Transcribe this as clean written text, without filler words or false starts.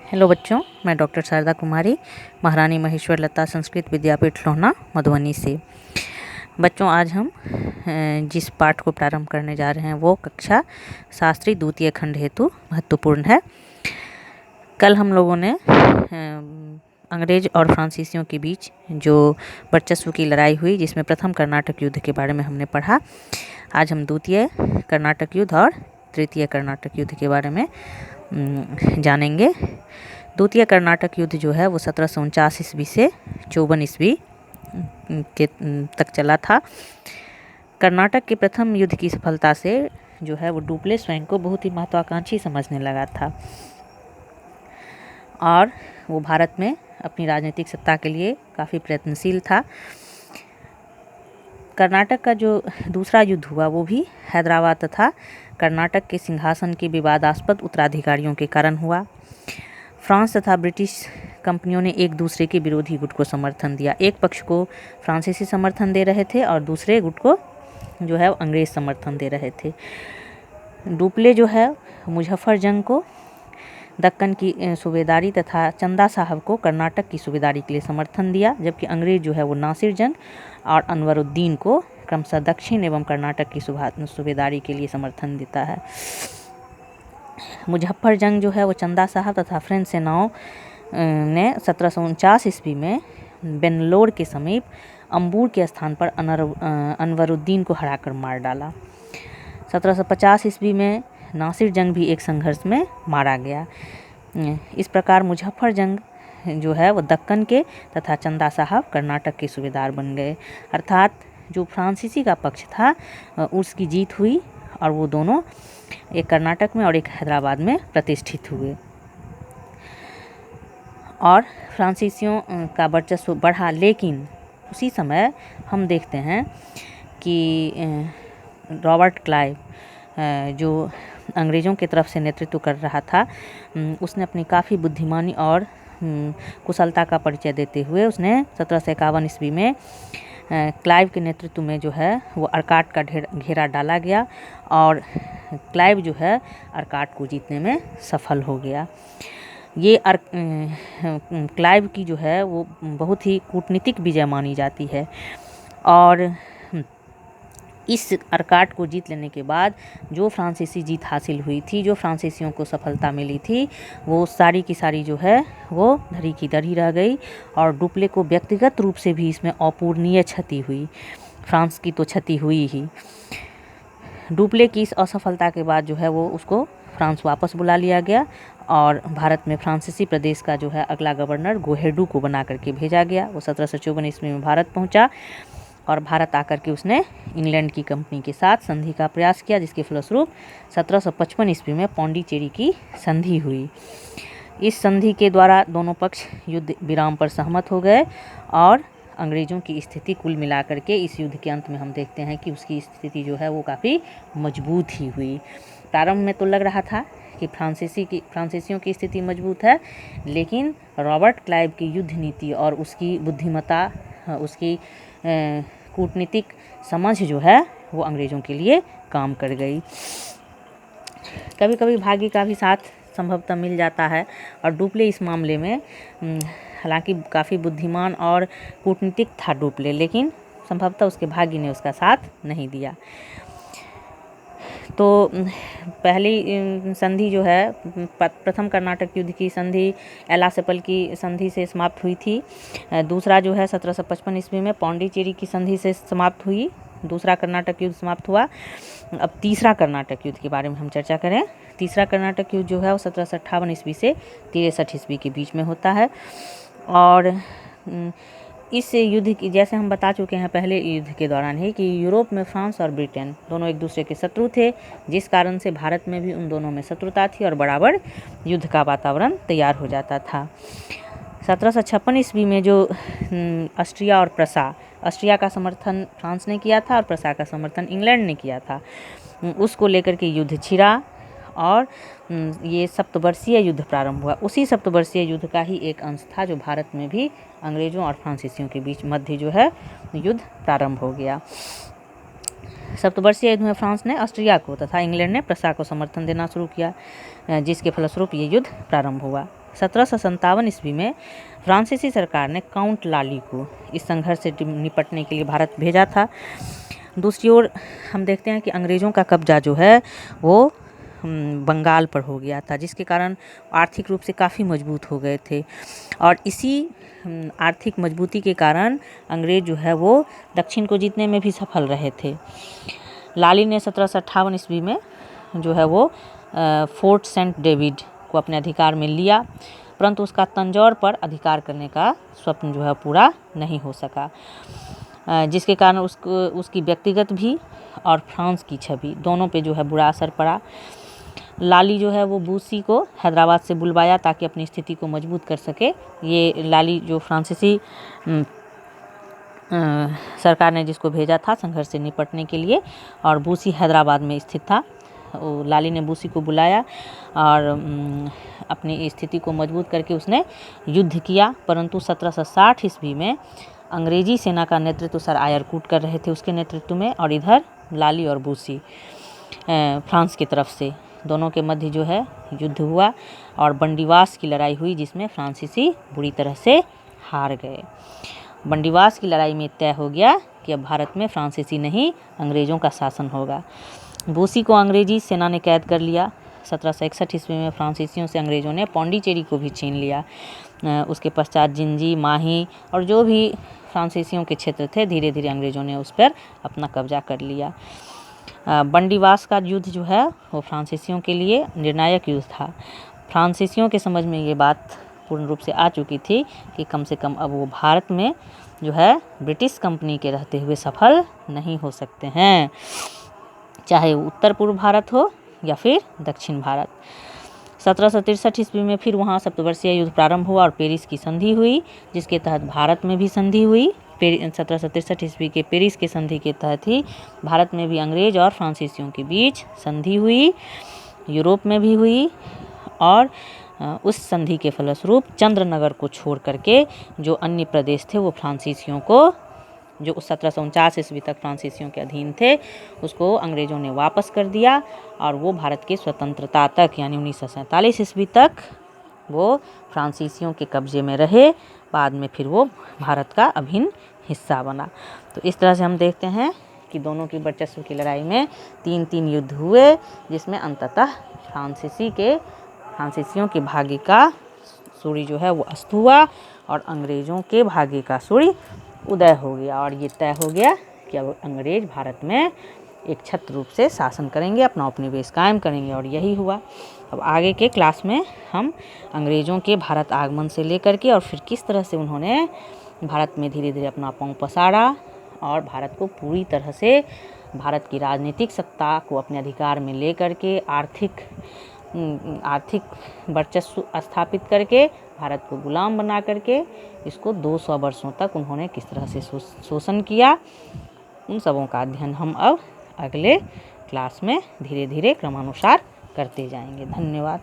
Hello बच्चों, मैं doctor Sharda कुमारी, महारानी महेश्वर लता संस्कृत विद्यापीठ लोहना मधुबनी से। बच्चों, आज हम जिस पाठ को प्रारंभ करने जा रहे हैं वो कक्षा शास्त्री द्वितीय खंड हेतु महत्वपूर्ण है। कल हम लोगों ने अंग्रेज और फ्रांसीसियों के बीच जो वर्चस्व की लड़ाई हुई, जिसमें प्रथम कर्नाटक युद्ध के बारे में हमने पढ़ा। आज हम द्वितीय कर्नाटक युद्ध और तृतीय कर्नाटक युद्ध के बारे में जानेंगे। द्वितीय कर्नाटक युद्ध जो है वो 1749 ईस्वी से 54 ईस्वी के तक चला था। कर्नाटक के प्रथम युद्ध की सफलता से जो है वो डुप्ले स्वयं को बहुत ही महत्वाकांक्षी समझने लगा था और वो भारत में अपनी राजनीतिक सत्ता के लिए काफ़ी प्रयत्नशील था। कर्नाटक का जो दूसरा युद्ध हुआ वो भी हैदराबाद तथा कर्नाटक के सिंहासन के विवादास्पद उत्तराधिकारियों के कारण हुआ। फ्रांस तथा ब्रिटिश कंपनियों ने एक दूसरे के विरोधी गुट को समर्थन दिया। एक पक्ष को फ्रांसीसी समर्थन दे रहे थे और दूसरे गुट को जो है अंग्रेज समर्थन दे रहे थे। डुप्ले जो है मुजफ्फर जंग को दक्कन की सूबेदारी तथा चंदा साहब को कर्नाटक की सूबेदारी के लिए समर्थन दिया, जबकि अंग्रेज जो है वो नासिर जंग और अनवरुद्दीन को क्रमशः दक्षिण एवं कर्नाटक की सूबेदारी के लिए समर्थन देता है। मुजफ्फर जंग जो है वो चंदा साहब तथा फ्रेंच सेनाओं ने 1749 ईस्वी में बेनलोर के समीप अंबूर के स्थान पर अनवरुद्दीन को हराकर मार डाला। 1750 ईस्वी में नासिर जंग भी एक संघर्ष में मारा गया। इस प्रकार मुजफ्फर जंग जो है वो दक्कन के तथा चंदा साहब कर्नाटक के सूबेदार बन गए। अर्थात जो फ्रांसीसी का पक्ष था उसकी जीत हुई और वो दोनों एक कर्नाटक में और एक हैदराबाद में प्रतिष्ठित हुए और फ्रांसीसियों का वर्चस्व बढ़ा। लेकिन उसी समय हम देखते हैं कि रॉबर्ट क्लाइव जो अंग्रेज़ों की तरफ से नेतृत्व कर रहा था, उसने अपनी काफ़ी बुद्धिमानी और कुशलता का परिचय देते हुए उसने 1751 ईस्वी में क्लाइव के नेतृत्व में जो है वो अर्काट का घेरा डाला गया और क्लाइव जो है अर्काट को जीतने में सफल हो गया। ये क्लाइव की जो है वो बहुत ही कूटनीतिक विजय मानी जाती है और इस अर्काट को जीत लेने के बाद जो फ्रांसीसी जीत हासिल हुई थी, जो फ्रांसीसियों को सफलता मिली थी, वो सारी की सारी जो है वो धरी की धरी रह गई और डुप्ले को व्यक्तिगत रूप से भी इसमें अपूरणीय क्षति हुई। फ्रांस की तो क्षति हुई ही। डुप्ले की इस असफलता के बाद जो है वो उसको फ्रांस वापस बुला लिया गया और भारत में फ्रांसीसी प्रदेश का जो है अगला गवर्नर गोहेडू को बना करके भेजा गया। वो 1754 ईस्वी में भारत पहुंचा और भारत आकर के उसने इंग्लैंड की कंपनी के साथ संधि का प्रयास किया, जिसके फलस्वरूप 1755 ईस्वी में पौंडीचेरी की संधि हुई। इस संधि के द्वारा दोनों पक्ष युद्ध विराम पर सहमत हो गए और अंग्रेज़ों की स्थिति कुल मिलाकर के इस युद्ध के अंत में हम देखते हैं कि उसकी स्थिति जो है वो काफ़ी मजबूत ही हुई। प्रारंभ में तो लग रहा था कि फ्रांसीसियों की स्थिति मजबूत है, लेकिन रॉबर्ट क्लाइव की युद्ध नीति और उसकी बुद्धिमत्ता, उसकी कूटनीतिक समझ जो है वो अंग्रेज़ों के लिए काम कर गई। कभी कभी भाग्य का भी साथ संभवतः मिल जाता है और डुप्ले इस मामले में हालांकि काफ़ी बुद्धिमान और कूटनीतिक था डुप्ले, लेकिन संभवतः उसके भाग्य ने उसका साथ नहीं दिया। तो पहली संधि जो है प्रथम कर्नाटक युद्ध की संधि एलासेपल की संधि से समाप्त हुई थी। दूसरा जो है 1755 ईस्वी में पौंडीचेरी की संधि से समाप्त हुई। दूसरा कर्नाटक युद्ध समाप्त हुआ। अब तीसरा कर्नाटक युद्ध के बारे में हम चर्चा करें। तीसरा कर्नाटक युद्ध जो है वो 1758 ईस्वी से 63 ईस्वी के बीच में होता है और इस युद्ध की, जैसे हम बता चुके हैं पहले युद्ध के दौरान ही, कि यूरोप में फ्रांस और ब्रिटेन दोनों एक दूसरे के शत्रु थे, जिस कारण से भारत में भी उन दोनों में शत्रुता थी और बराबर युद्ध का वातावरण तैयार हो जाता था। 1756 ईस्वी में जो ऑस्ट्रिया और प्रसा, ऑस्ट्रिया का समर्थन फ्रांस ने किया था और प्रसा का समर्थन इंग्लैंड ने किया था, उसको लेकर के युद्ध छिड़ा और ये सप्तवर्षीय युद्ध प्रारंभ हुआ। उसी सप्तवर्षीय युद्ध का ही एक अंश था जो भारत में भी अंग्रेज़ों और फ्रांसीसियों के बीच मध्य जो है युद्ध प्रारंभ हो गया। सप्तवर्षीय युद्ध में फ्रांस ने ऑस्ट्रिया को तथा इंग्लैंड ने प्रसा को समर्थन देना शुरू किया, जिसके फलस्वरूप ये युद्ध प्रारंभ हुआ। 1757 ईस्वी में फ्रांसीसी सरकार ने काउंट लाली को इस संघर्ष से निपटने के लिए भारत भेजा था। दूसरी ओर हम देखते हैं कि अंग्रेज़ों का कब्जा जो है वो बंगाल पर हो गया था, जिसके कारण आर्थिक रूप से काफ़ी मजबूत हो गए थे और इसी आर्थिक मजबूती के कारण अंग्रेज़ जो है वो दक्षिण को जीतने में भी सफल रहे थे। लाली ने 1758 ईस्वी में जो है वो फोर्ट सेंट डेविड को अपने अधिकार में लिया, परंतु उसका तंजौर पर अधिकार करने का स्वप्न जो है पूरा नहीं हो सका, जिसके कारण उसकी व्यक्तिगत भी और फ्रांस की छवि दोनों पे जो है बुरा असर पड़ा। लाली जो है वो बूसी को हैदराबाद से बुलवाया ताकि अपनी स्थिति को मजबूत कर सके। ये लाली जो फ्रांसीसी सरकार ने जिसको भेजा था संघर्ष से निपटने के लिए, और बूसी हैदराबाद में स्थित था। लाली ने बूसी को बुलाया और अपनी स्थिति को मजबूत करके उसने युद्ध किया, परंतु 1760 ईस्वी में अंग्रेजी सेना का नेतृत्व सर आयरकूट कर रहे थे उसके नेतृत्व में, और इधर लाली और बूसी फ्रांस की तरफ से दोनों के मध्य जो है युद्ध हुआ और बंडीवास की लड़ाई हुई, जिसमें फ्रांसीसी बुरी तरह से हार गए। बंडीवास की लड़ाई में तय हो गया कि अब भारत में फ्रांसीसी नहीं अंग्रेज़ों का शासन होगा। बूसी को अंग्रेजी सेना ने कैद कर लिया। 1761 ईस्वी में फ्रांसीसियों से अंग्रेज़ों ने पौंडीचेरी को भी छीन लिया। उसके पश्चात जिंजी, माही और जो भी फ्रांसीसियों के क्षेत्र थे धीरे धीरे अंग्रेज़ों ने उस पर अपना कब्जा कर लिया। बंडीवास का युद्ध जो है वो फ्रांसीसियों के लिए निर्णायक युद्ध था। फ्रांसीसियों के समझ में ये बात पूर्ण रूप से आ चुकी थी कि कम से कम अब वो भारत में जो है ब्रिटिश कंपनी के रहते हुए सफल नहीं हो सकते हैं, चाहे उत्तर पूर्व भारत हो या फिर दक्षिण भारत। 1763 ईस्वी में फिर वहाँ सप्तवर्षीय युद्ध प्रारंभ हुआ और पेरिस की संधि हुई, जिसके तहत भारत में भी संधि हुई। 1763 ईस्वी के पेरिस के संधि के तहत ही भारत में भी अंग्रेज और फ्रांसीसियों के बीच संधि हुई, यूरोप में भी हुई, और उस संधि के फलस्वरूप चंद्रनगर को छोड़ करके जो अन्य प्रदेश थे वो फ्रांसीसियों को, जो 1749 ईस्वी तक फ्रांसीसियों के अधीन थे, उसको अंग्रेज़ों ने वापस कर दिया और वो भारत की स्वतंत्रता तक यानी 1947 ईस्वी तक वो फ्रांसीसियों के कब्जे में रहे। बाद में फिर वो भारत का अभिन्न हिस्सा बना। तो इस तरह से हम देखते हैं कि दोनों की वर्चस्व की लड़ाई में 3 युद्ध हुए, जिसमें अंततः फ्रांसीसियों के भाग्य का सूर्य जो है वो अस्त हुआ और अंग्रेज़ों के भाग्य का सूर्य उदय हो गया, और ये तय हो गया कि अब अंग्रेज़ भारत में एक छत्र रूप से शासन करेंगे, अपना उपनिवेश कायम करेंगे, और यही हुआ। अब आगे के क्लास में हम अंग्रेज़ों के भारत आगमन से लेकर के और फिर किस तरह से उन्होंने भारत में धीरे धीरे अपना पांव पसारा और भारत को पूरी तरह से भारत की राजनीतिक सत्ता को अपने अधिकार में ले करके आर्थिक वर्चस्व स्थापित करके भारत को गुलाम बना करके इसको 200 वर्षों तक उन्होंने किस तरह से शोषण किया, उन सबों का अध्ययन हम अब अगले क्लास में धीरे धीरे क्रमानुसार करते जाएंगे। धन्यवाद।